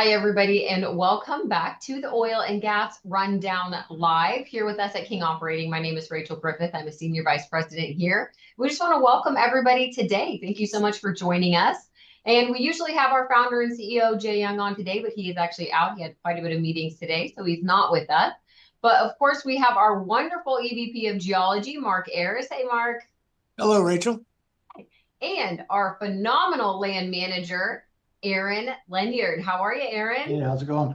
Hi, everybody, and welcome back to the Oil and Gas Rundown Live. Here with us at King Operating, my name is Rachel Griffith. I'm a Senior Vice President here. We just want to welcome everybody today. Thank you so much for joining us. And we usually have our founder and CEO, Jay Young, on today, but he is actually out. He had quite a bit of meetings today, so he's not with us. But of course, we have our wonderful EVP of Geology, Mark Ayers. Hey, Mark. Hello, Rachel. And our phenomenal land manager, Aaron Ledyard. How are you, Aaron? Hey, how's it going?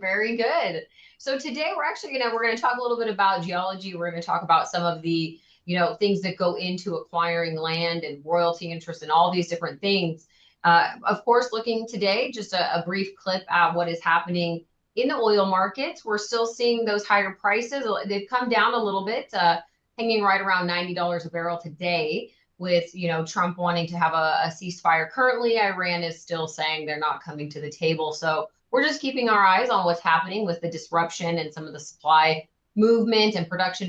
Very good. So today we're gonna talk a little bit about geology. We're gonna talk about some of the things that go into acquiring land and royalty interest and all these different things. Of course, looking today, just a brief clip at what is happening in the oil markets. We're still seeing those higher prices. They've come down a little bit, hanging right around $90 a barrel today. With Trump wanting to have a ceasefire currently, Iran is still saying they're not coming to the table. So we're just keeping our eyes on what's happening with the disruption and some of the supply movement and production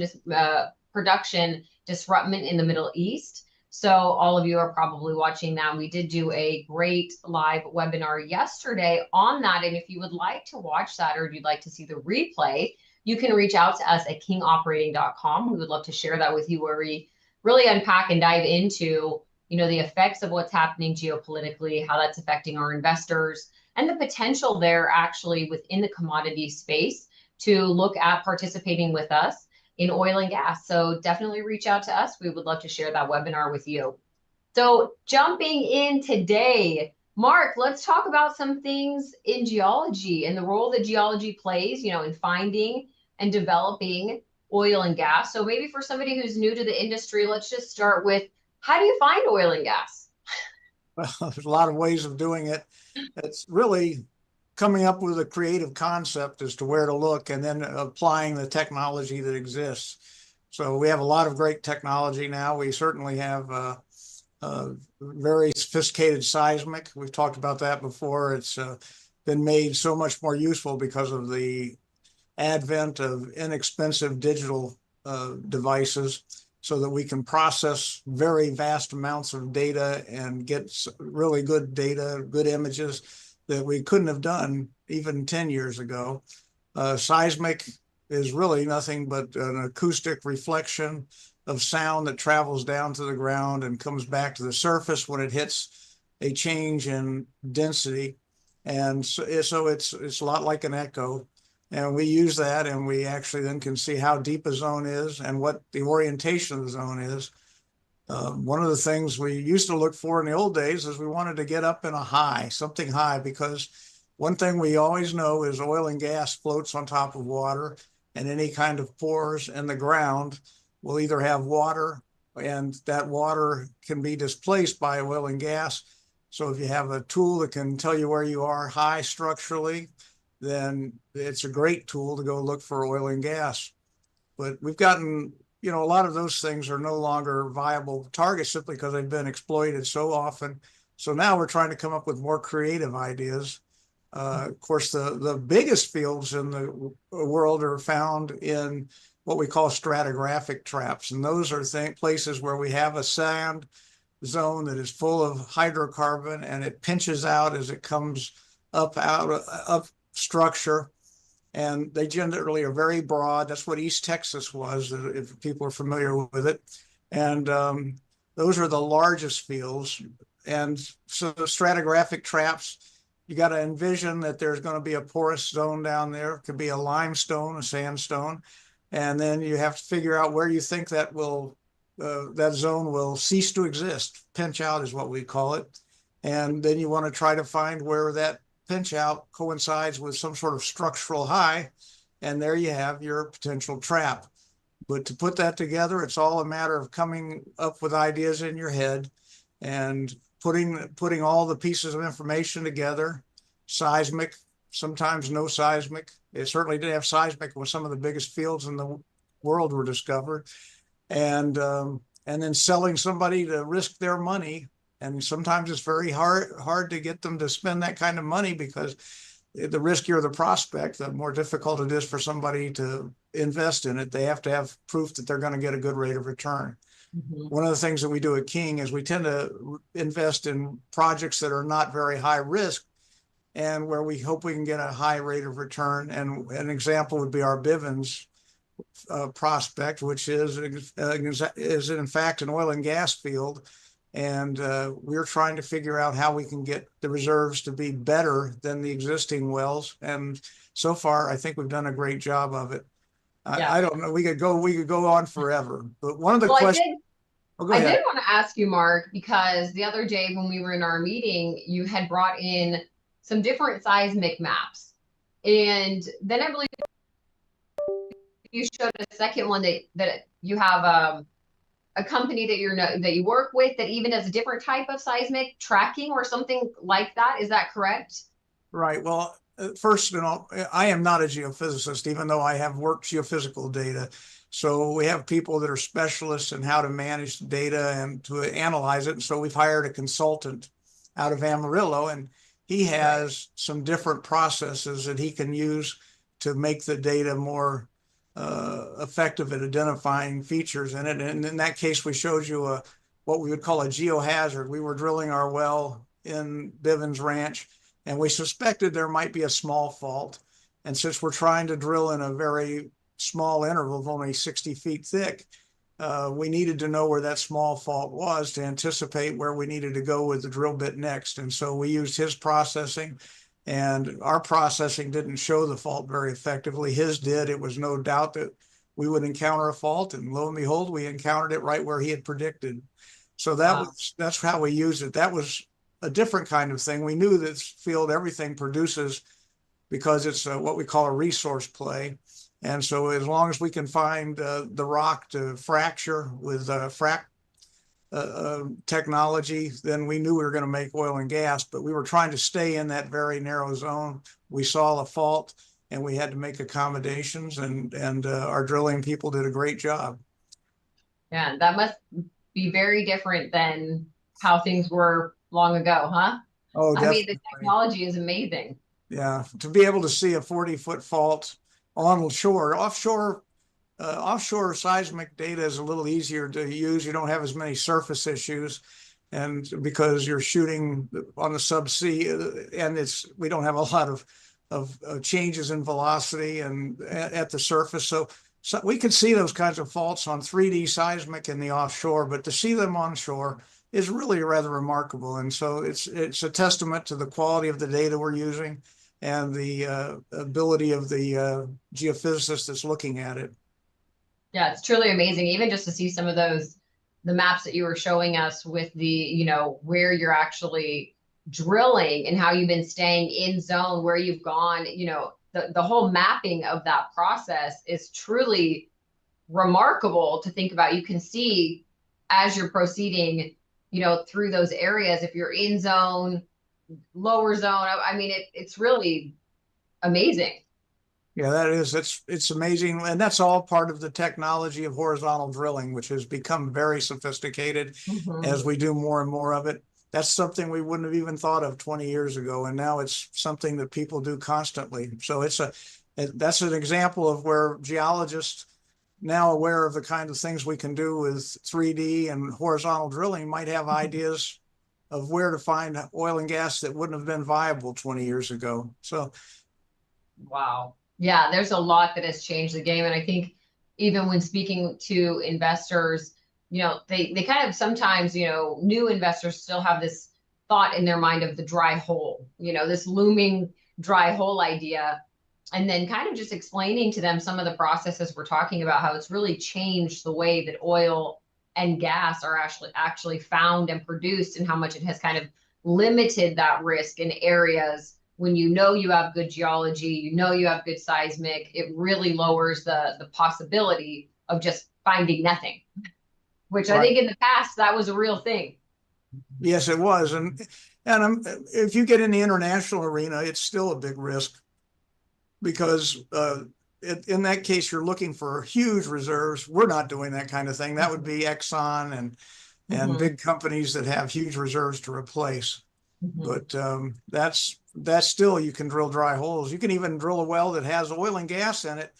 disruption in the Middle East. So all of you are probably watching that. We did do a great live webinar yesterday on that. And if you would like to watch that or you'd like to see the replay, you can reach out to us at kingoperating.com. We would love to share that with you, where we really unpack and dive into the effects of what's happening geopolitically, how that's affecting our investors, and the potential there actually within the commodity space to look at participating with us in oil and gas. So definitely reach out to us. We would love to share that webinar with you. So jumping in today, Mark, let's talk about some things in geology and the role that geology plays, in finding and developing oil and gas. So maybe for somebody who's new to the industry, let's just start with, how do you find oil and gas? Well, there's a lot of ways of doing it. It's really coming up with a creative concept as to where to look and then applying the technology that exists. So we have a lot of great technology now. We certainly have very sophisticated seismic. We've talked about that before. It's been made so much more useful because of the advent of inexpensive digital devices, so that we can process very vast amounts of data and get really good data, good images that we couldn't have done even 10 years ago. Seismic is really nothing but an acoustic reflection of sound that travels down to the ground and comes back to the surface when it hits a change in density. And so it's a lot like an echo. And we use that, and we actually then can see how deep a zone is and what the orientation of the zone is. One of the things we used to look for in the old days is we wanted to get up in a high, something high, because one thing we always know is oil and gas floats on top of water, and any kind of pores in the ground will either have water, and that water can be displaced by oil and gas. So if you have a tool that can tell you where you are high structurally, then it's a great tool to go look for oil and gas. But we've gotten, a lot of those things are no longer viable targets simply because they've been exploited so often. So now we're trying to come up with more creative ideas. Of course, the biggest fields in the world are found in what we call stratigraphic traps. And those are places where we have a sand zone that is full of hydrocarbon, and it pinches out as it comes up structure, and they generally are very broad. That's what East Texas was, if people are familiar with it. And those are the largest fields. And so the stratigraphic traps, you got to envision that there's going to be a porous zone down there. It could be a limestone, a sandstone. And then you have to figure out where you think that zone will cease to exist. Pinch out is what we call it. And then you want to try to find where that pinch out coincides with some sort of structural high, and there you have your potential trap. But to put that together, it's all a matter of coming up with ideas in your head and putting all the pieces of information together. Seismic, sometimes no seismic. It certainly did have seismic when some of the biggest fields in the world were discovered, and then selling somebody to risk their money. And sometimes it's very hard to get them to spend that kind of money, because the riskier the prospect, the more difficult it is for somebody to invest in it. They have to have proof that they're going to get a good rate of return. Mm-hmm. One of the things that we do at King is we tend to invest in projects that are not very high risk, and where we hope we can get a high rate of return. And an example would be our Bivens prospect, which is in fact an oil and gas field. And we're trying to figure out how we can get the reserves to be better than the existing wells. And so far, I think we've done a great job of it. Yeah. I don't know. We could go on forever. But one of the Well, questions. Oh, go I ahead. did want to ask you, Mark, because the other day when we were in our meeting, you had brought in some different seismic maps. And then I believe you showed a second one that you have a company that you work with that even does a different type of seismic tracking or something like that. Is that correct? Right. Well, first, I am not a geophysicist, even though I have worked geophysical data. So we have people that are specialists in how to manage the data and to analyze it. And so we've hired a consultant out of Amarillo, and he has some different processes that he can use to make the data more effective at identifying features in it. And in that case, we showed you what we would call a geohazard. We were drilling our well in Bivens Ranch, and we suspected there might be a small fault. And since we're trying to drill in a very small interval of only 60 feet thick, we needed to know where that small fault was to anticipate where we needed to go with the drill bit next. And so we used his processing, and our processing didn't show the fault very effectively. His did. It was no doubt that we would encounter a fault, and lo and behold, we encountered it right where he had predicted. So that's how we used it. That was a different kind of thing. We knew this field, everything produces because it's what we call a resource play. And so as long as we can find the rock to fracture with frac technology, then we knew we were going to make oil and gas, but we were trying to stay in that very narrow zone. We saw a fault and we had to make accommodations, and our drilling people did a great job. Yeah, that must be very different than how things were long ago, huh? Oh, definitely. I mean, the technology is amazing. Yeah, to be able to see a 40-foot fault on shore, offshore seismic data is a little easier to use. You don't have as many surface issues, and because you're shooting on the subsea, and we don't have a lot of changes in velocity and at the surface. So we can see those kinds of faults on 3D seismic in the offshore, but to see them onshore is really rather remarkable. And so it's a testament to the quality of the data we're using and the ability of the geophysicist that's looking at it. Yeah, it's truly amazing. Even just to see some of the maps that you were showing us with the, where you're actually drilling and how you've been staying in zone, where you've gone, the whole mapping of that process is truly remarkable to think about. You can see as you're proceeding, through those areas, if you're in zone, lower zone. I mean, it's really amazing. Yeah, it's amazing. And that's all part of the technology of horizontal drilling, which has become very sophisticated as we do more and more of it. That's something we wouldn't have even thought of 20 years ago. And now it's something that people do constantly. So that's an example of where geologists, now aware of the kind of things we can do with 3D and horizontal drilling, might have ideas of where to find oil and gas that wouldn't have been viable 20 years ago. So, wow. Yeah, there's a lot that has changed the game. And I think even when speaking to investors, they kind of sometimes, new investors still have this thought in their mind of the dry hole, this looming dry hole idea. And then kind of just explaining to them some of the processes we're talking about, how it's really changed the way that oil and gas are actually found and produced, and how much it has kind of limited that risk in areas when you have good geology, you have good seismic. It really lowers the possibility of just finding nothing, which right. I think in the past that was a real thing. Yes, it was. And if you get in the international arena, it's still a big risk, because in that case, you're looking for huge reserves. We're not doing that kind of thing. That would be Exxon and big companies that have huge reserves to replace. But that's still, you can drill dry holes. You can even drill a well that has oil and gas in it,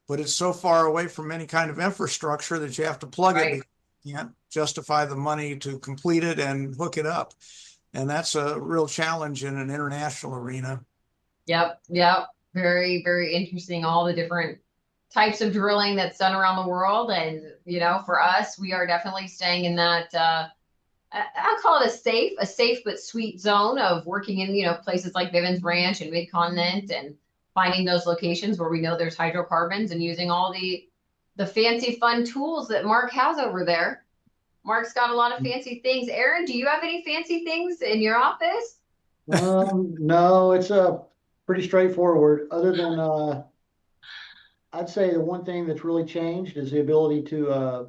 but it's so far away from any kind of infrastructure that you have to plug it. You can't justify the money to complete it and hook it up. And that's a real challenge in an international arena. Yep, yep. Very, very interesting. All the different types of drilling that's done around the world. And, for us, we are definitely staying in that, I'll call it a safe but sweet zone of working in, places like Bivens Ranch and Mid-Continent, and finding those locations where we know there's hydrocarbons, and using all the fancy fun tools that Mark has over there. Mark's got a lot of fancy things. Aaron, do you have any fancy things in your office? No, it's pretty straightforward. Other than I'd say the one thing that's really changed is the ability to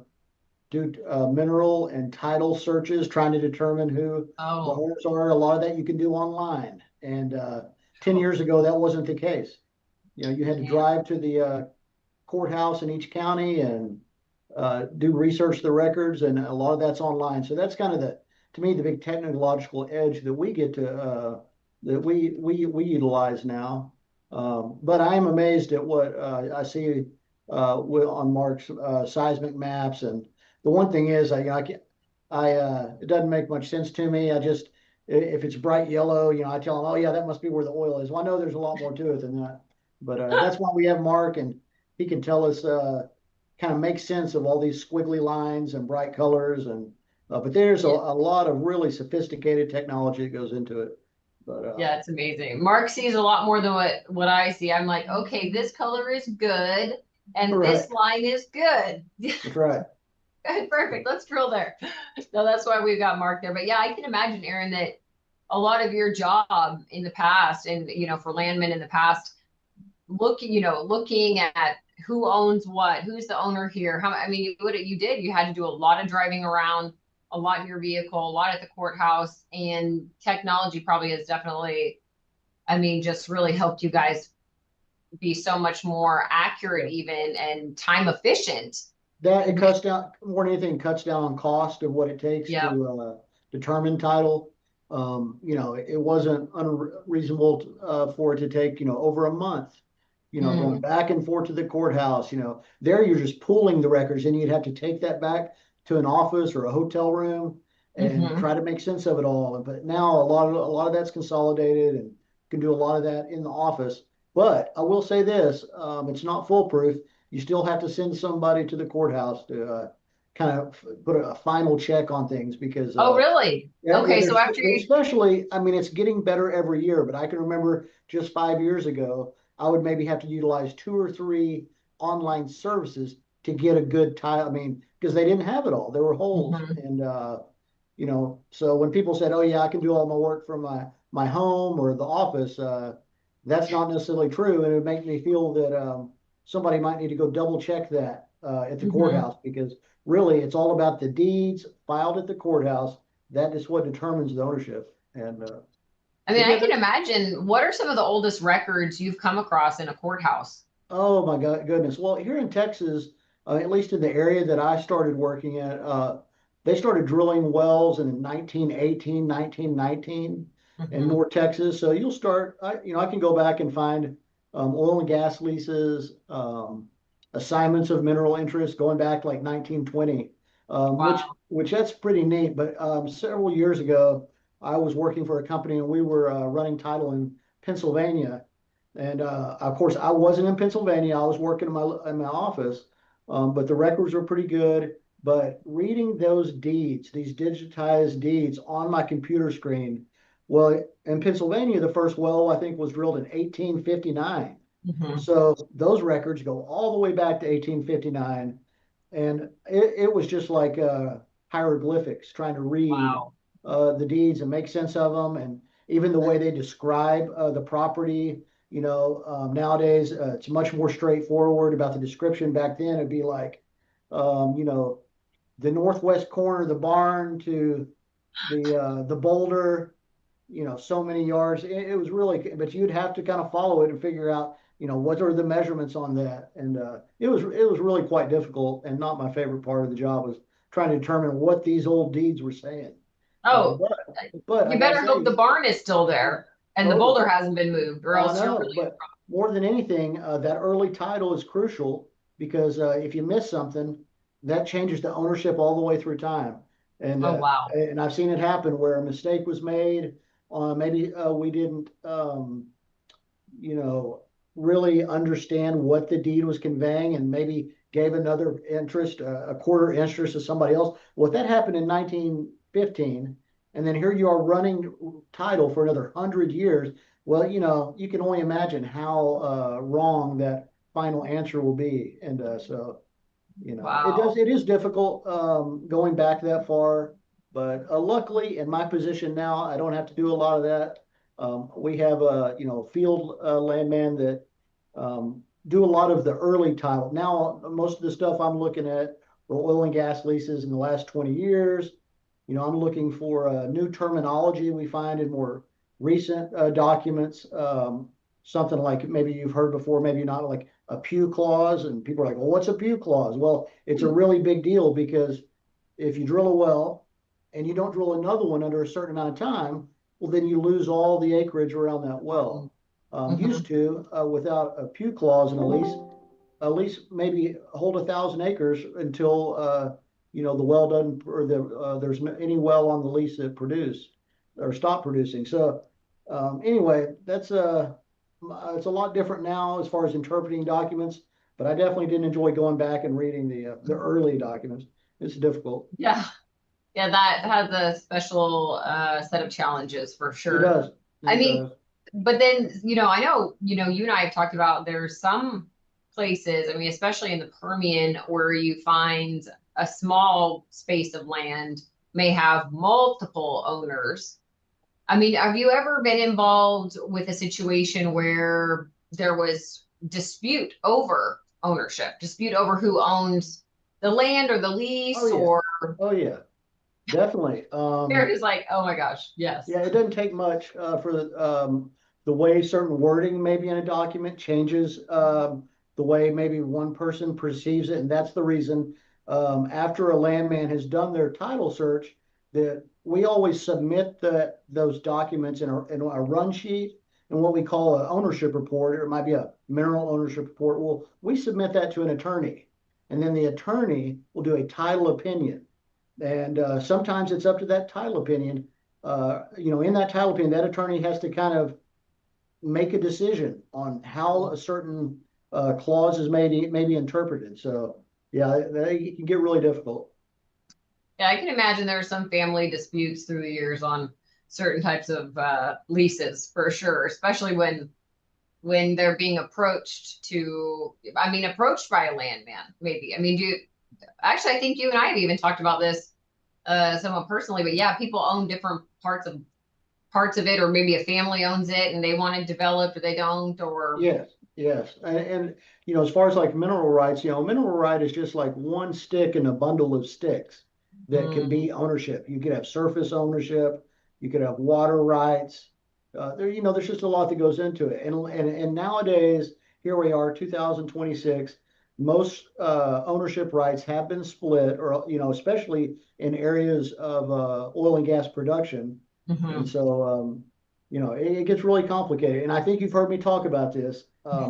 do mineral and title searches, trying to determine who the Oh, owners are. A lot of that you can do online, and 10 years ago that wasn't the case. You had to man. drive to the courthouse in each county and do research the records, and a lot of that's online. So that's kind of to me, the big technological edge that we get to that we utilize now. But I am amazed at what I see on Mark's seismic maps. And the one thing is, it doesn't make much sense to me. If it's bright yellow, I tell him, oh yeah, that must be where the oil is. Well, I know there's a lot more to it than that. But that's why we have Mark, and he can tell us, kind of make sense of all these squiggly lines and bright colors. And but there's a lot of really sophisticated technology that goes into it. But Yeah, it's amazing. Mark sees a lot more than what I see. I'm like, okay, this color is good, and right, this line is good. that's right. Good, perfect. Let's drill there. No, that's why we've got Mark there. But yeah, I can imagine, Aaron, that a lot of your job in the past, and for landmen in the past, looking at who owns what, who's the owner here. You had to do a lot of driving around, a lot in your vehicle, a lot at the courthouse, and technology probably has definitely, just really helped you guys be so much more accurate, even, and time efficient. That it cuts down more than anything, cuts down on cost of what it takes Yeah. to determine title. It wasn't unreasonable for it to take over a month. Going back and forth to the courthouse. There you're just pooling the records, and you'd have to take that back to an office or a hotel room and try to make sense of it all. But now a lot of that's consolidated, and can do a lot of that in the office. But I will say this: it's not foolproof. You still have to send somebody to the courthouse to kind of put a final check on things, because Oh, really? yeah, Okay, so there's after you, especially, it's getting better every year, but I can remember just 5 years ago, I would maybe have to utilize 2 or 3 online services to get a good tile. Because they didn't have it all. There were holes. Mhm. And so when people said, "Oh yeah, I can do all my work from my home or the office," that's not necessarily true, and it would make me feel that somebody might need to go double check that at the courthouse, because really it's all about the deeds filed at the courthouse. That is what determines the ownership. And but I yeah, can imagine. What are some of the oldest records you've come across in a courthouse? oh my God, goodness. Well, here in Texas, at least in the area that I started working at, they started drilling wells in 1918, 1919 in Mhm. North Texas. So you'll start, I can go back and find oil and gas leases, assignments of mineral interest going back to like 1920, which Wow. that's pretty neat. But several years ago, I was working for a company, and we were running title in Pennsylvania. And of course, I wasn't in Pennsylvania. I was working in my office, but the records were pretty good. But reading those deeds, these digitized deeds on my computer screen, well, in Pennsylvania, the first well I think was drilled in 1859. Mhm. So those records go all the way back to 1859, and it was just like hieroglyphics, trying to read Wow. the deeds and make sense of them, and even the way they describe the property. Nowadays it's much more straightforward about the description. Back then it'd be like, the northwest corner of the barn to the boulder, so many yards. It was really, but you'd have to kind of follow it and figure out, what are the measurements on that. And it was really quite difficult, and not my favorite part of the job was trying to determine what these old deeds were saying. Uh, Oh, but but I you gotta better hope the say, barn is still there and the totally. boulder hasn't been moved, or I else you're know, really in but more than anything, that early title is crucial, because if you miss something, that changes the ownership all the way through time. And Oh, wow. and I've seen it happen where a mistake was made. Maybe we didn't, you know, really understand what the deed was conveying, and maybe gave another interest, a quarter interest to somebody else. Well, if that happened in 1915, and then here you are running title for another 100 years, well, you know, you can only imagine how wrong that final answer will be. And so, you know, Wow. it is difficult going back that far, but luckily in my position now, I don't have to do a lot of that. We have a, you know, field landman that do a lot of the early title. Now, most of the stuff I'm looking at are oil and gas leases in the last 20 years. You know, I'm looking for new terminology we find in more recent documents. Something like maybe you've heard before, maybe not, like a pew clause. And people are like, well, what's a pew clause? Well, it's a really big deal, because if you drill a well and you don't drill another one under a certain amount of time, well, then you lose all the acreage around that well. Used to, without a pew clause in a lease maybe hold 1,000 acres until you know, the well doesn't, or there's any well on the lease that produce or stop producing. So anyway, that's it's a lot different now as far as interpreting documents, but I definitely didn't enjoy going back and reading the early documents. It's difficult. Yeah. Yeah, that has a special set of challenges for It sure. does. I It mean, does. but then, you know, I know, you know, you and I have talked about there's some places, I mean, especially in the Permian, where you find a small space of land may have multiple owners. I mean, have you ever been involved with a situation where there was dispute over ownership, dispute over who owns the land or the lease, Oh yeah. or Oh yeah. Definitely. they're just like, oh my gosh, yes. Yeah, it doesn't take much for the way certain wording maybe in a document changes the way maybe one person perceives it. And that's the reason after a landman has done their title search, that we always submit those documents in a run sheet and what we call an ownership report, or it might be a mineral ownership report. Well, we submit that to an attorney, and then the attorney will do a title opinion. And sometimes it's up to that title opinion. You know, in that title opinion, that attorney has to kind of make a decision on how a certain clause is maybe interpreted. So yeah, it can get really difficult. Yeah, I can imagine there are some family disputes through the years on certain types of leases for sure, especially when they're being approached to, I mean, approached by a landman, maybe. I mean, actually, I think you and I have even talked about this somewhat personally, but yeah, people own different parts of it, or maybe a family owns it and they want it developed, or they don't, or Yes, yes. And you know, as far as like mineral rights, you know, mineral right is just like one stick in a bundle of sticks that can be ownership. You could have surface ownership, you could have water rights. You know, there's just a lot that goes into it. And nowadays, here we are, 2026. Most ownership rights have been split, or you know, especially in areas of oil and gas production. And so, you know, it gets really complicated. And I think you've heard me talk about this.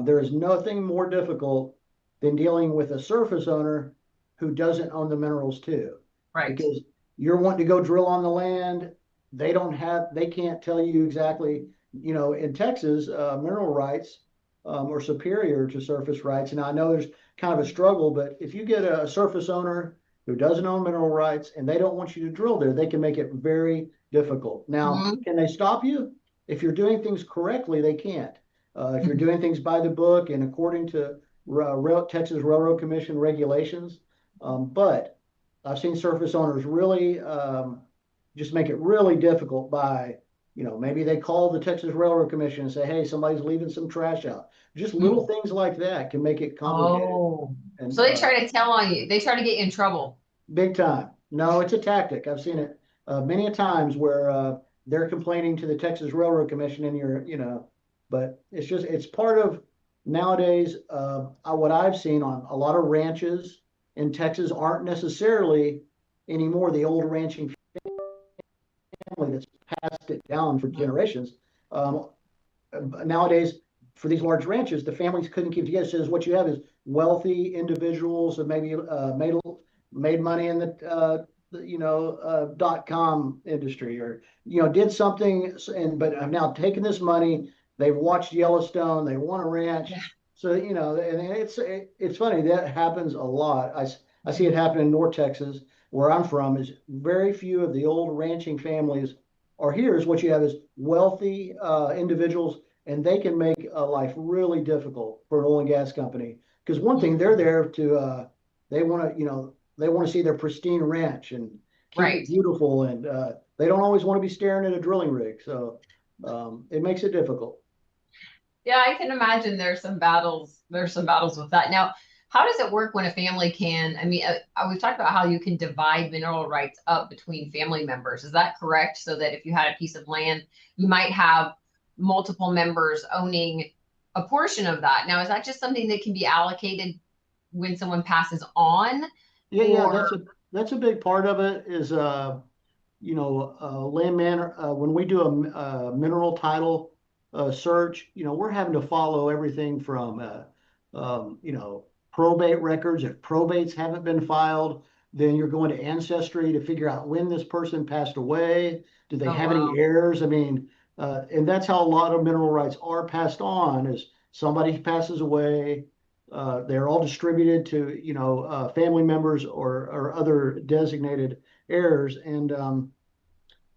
There is nothing more difficult than dealing with a surface owner who doesn't own the minerals too. right. Because you're wanting to go drill on the land. They can't tell you exactly, you know, in Texas, mineral rights are superior to surface rights. And I know there's kind of a struggle, but if you get a surface owner who doesn't own mineral rights and they don't want you to drill there, they can make it very difficult. Now, can they stop you? If you're doing things correctly, they can't. If you're doing things by the book and according to Texas Railroad Commission regulations, but I've seen surface owners really just make it really difficult by, you know, maybe they call the Texas Railroad Commission and say, hey, somebody's leaving some trash out. Just little things like that can make it complicated. Oh, And so they try to tell on you. They try to get you in trouble. big time. No, it's a tactic. I've seen it many a times where they're complaining to the Texas Railroad Commission, and you know, but it's part of nowadays. What I've seen on a lot of ranches in Texas aren't necessarily anymore the old ranching family that's passed it down for generations. Nowadays, for these large ranches, the families couldn't keep together. So what you have is wealthy individuals that maybe made money in the .com industry, or did something, but have now taken this money. They've watched Yellowstone. They want a ranch. Yeah. So and it's funny that happens a lot. I see it happen in North Texas, where I'm from. Is very few of the old ranching families are here. Is what you have is wealthy individuals, and they can make life really difficult for an oil and gas company. Because one thing, they're there to they want to they want to see their pristine ranch and keep it Right. beautiful, and they don't always want to be staring at a drilling rig. So it makes it difficult. Yeah, I can imagine there's some battles. There's some battles with that. Now, how does it work when a family can? I mean, we've talked about how you can divide mineral rights up between family members. Is that correct? So that if you had a piece of land, you might have multiple members owning a portion of that. Now, is that just something that can be allocated when someone passes on? Yeah, Or that's a big part of it. Is landman. When we do a mineral title search, we're having to follow everything from probate records. If probates haven't been filed, then you're going to ancestry to figure out when this person passed away. Do they oh have wow, any heirs? I mean, and that's how a lot of mineral rights are passed on. Is somebody passes away, they're all distributed to family members or other designated heirs, and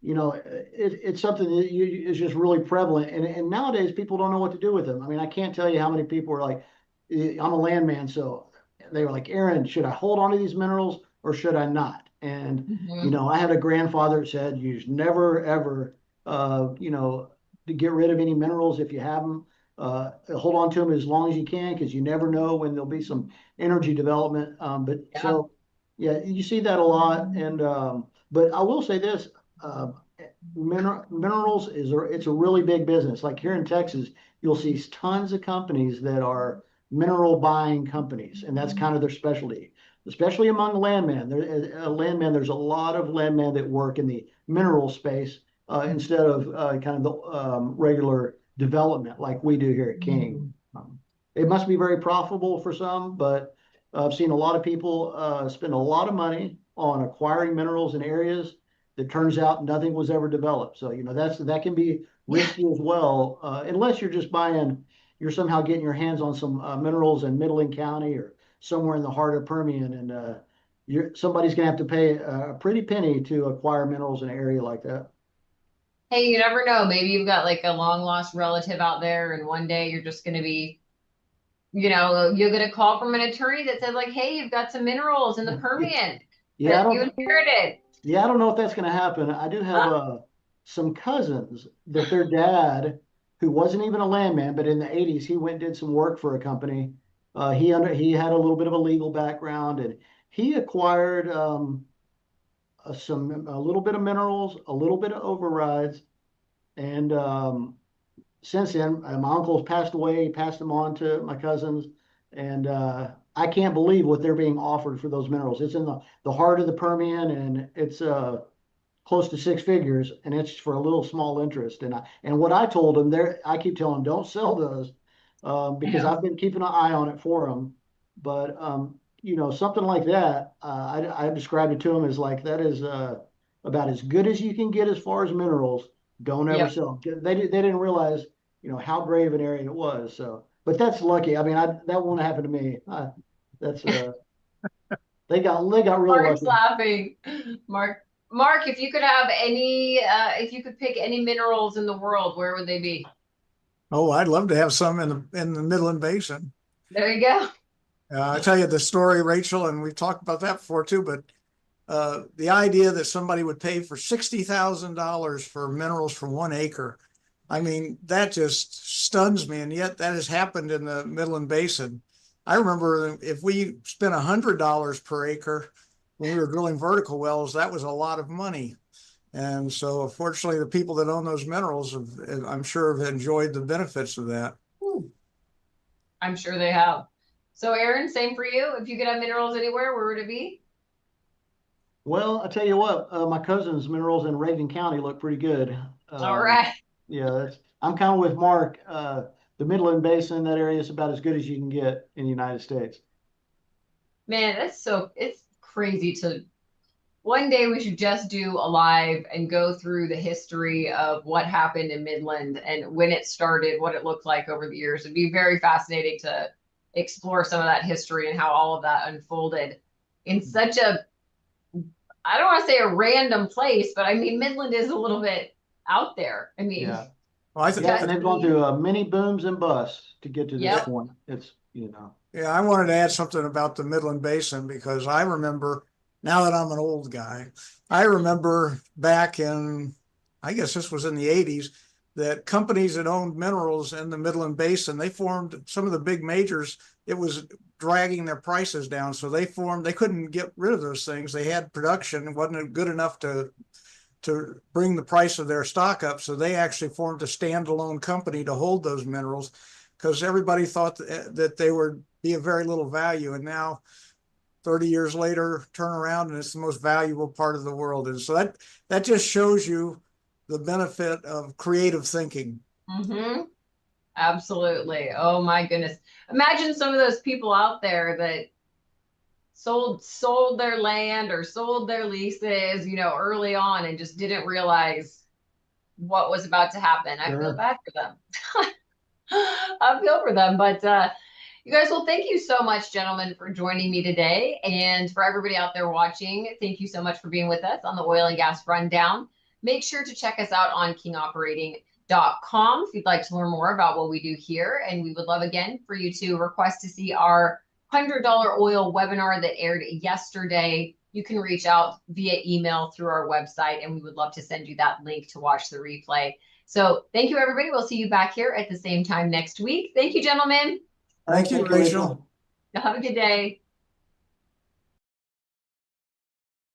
it's something that is just really prevalent. And nowadays, people don't know what to do with them. I mean, I can't tell you how many people are like, I'm a landman, so they were like, Aaron, should I hold on to these minerals or should I not? And I had a grandfather that said, you should never ever, to get rid of any minerals if you have them. Hold on to them as long as you can, because you never know when there'll be some energy development. But yeah, so, yeah, you see that a lot. And but I will say this: uh, minerals it's a really big business. Like here in Texas, you'll see tons of companies that are mineral buying companies, and that's kind of their specialty. Especially among landmen, there's a lot of landmen that work in the mineral space instead of kind of the regular development like we do here at King. Um, it must be very profitable for some, but I've seen a lot of people spend a lot of money on acquiring minerals in areas that turns out nothing was ever developed. So, that can be yeah. risky as well, unless you're somehow getting your hands on some minerals in Midland County or somewhere in the heart of Permian, and somebody's going to have to pay a pretty penny to acquire minerals in an area like that. Hey, you never know. Maybe you've got like a long lost relative out there, and one day you're just going to be, you'll get a call from an attorney that says like, "Hey, you've got some minerals in the Permian Yeah, that you inherited." I don't know if that's going to happen. I do have some cousins that their dad, who wasn't even a landman, but in the 80s, he went and did some work for a company. He had a little bit of a legal background, and he acquired a little bit of minerals, a little bit of overrides, and since then, my uncle's passed away. He passed them on to my cousins, and I can't believe what they're being offered for those minerals. It's in the heart of the Permian, and it's close to six figures, and it's for a little small interest. And what I told them there, I keep telling them, don't sell those, because Yeah. I've been keeping an eye on it for them. But something like that, I described it to them as like that is about as good as you can get as far as minerals. Don't ever Yep. sell them. They didn't realize how great of an area it was. So, but that's lucky. I mean, that won't happen to me. That's they got really Mark's lucky. laughing. Mark, if you could have if you could pick any minerals in the world, where would they be? Oh, I'd love to have some in the Midland Basin. There you go. I tell you the story, Rachel, and we've talked about that before too, but the idea that somebody would pay for $60,000 for minerals for 1 acre, I mean, that just stuns me. And yet that has happened in the Midland Basin. I remember if we spent $100 per acre when we were drilling vertical wells, that was a lot of money. And so, fortunately, the people that own those minerals, I'm sure, have enjoyed the benefits of that. I'm sure they have. So, Aaron, same for you. If you could have minerals anywhere, where would it be? Well, I tell you what, my cousin's minerals in Reagan County look pretty good. All Um, right. yeah, I'm kind of with Mark. The Midland Basin, that area is about as good as you can get in the United States. Man, it's crazy to one day we should just do a live and go through the history of what happened in Midland and when it started, what it looked like over the years. It'd be very fascinating to explore some of that history and how all of that unfolded in such a, I don't want to say a random place, but I mean, Midland is a little bit out there. I mean, Yeah. Well, I think, Yeah, and they've gone through many booms and busts to get to this Yep. point. It's, you know. yeah, I wanted to add something about the Midland Basin because I remember, now that I'm an old guy, I remember back in, I guess this was in the 80s, that companies that owned minerals in the Midland Basin, they formed some of the big majors. It was dragging their prices down. So they couldn't get rid of those things. They had production. It wasn't good enough to bring the price of their stock up. So they actually formed a standalone company to hold those minerals because everybody thought that they would be of very little value. And now 30 years later, turn around and it's the most valuable part of the world. And so that just shows you the benefit of creative thinking. Mm-hmm. Absolutely. Oh my goodness. Imagine some of those people out there that sold their land or sold their leases, you know, early on and just didn't realize what was about to happen. I feel bad for them. I feel for them, but you guys, well, thank you so much, gentlemen, for joining me today. And for everybody out there watching, thank you so much for being with us on the Oil and Gas Rundown. Make sure to check us out on kingoperating.com if you'd like to learn more about what we do here. And we would love, again, for you to request to see our $100 oil webinar that aired yesterday. You can reach out via email through our website, and we would love to send you that link to watch the replay. So thank you, everybody. We'll see you back here at the same time next week. Thank you, gentlemen. Thank you, Rachel. Have a good day.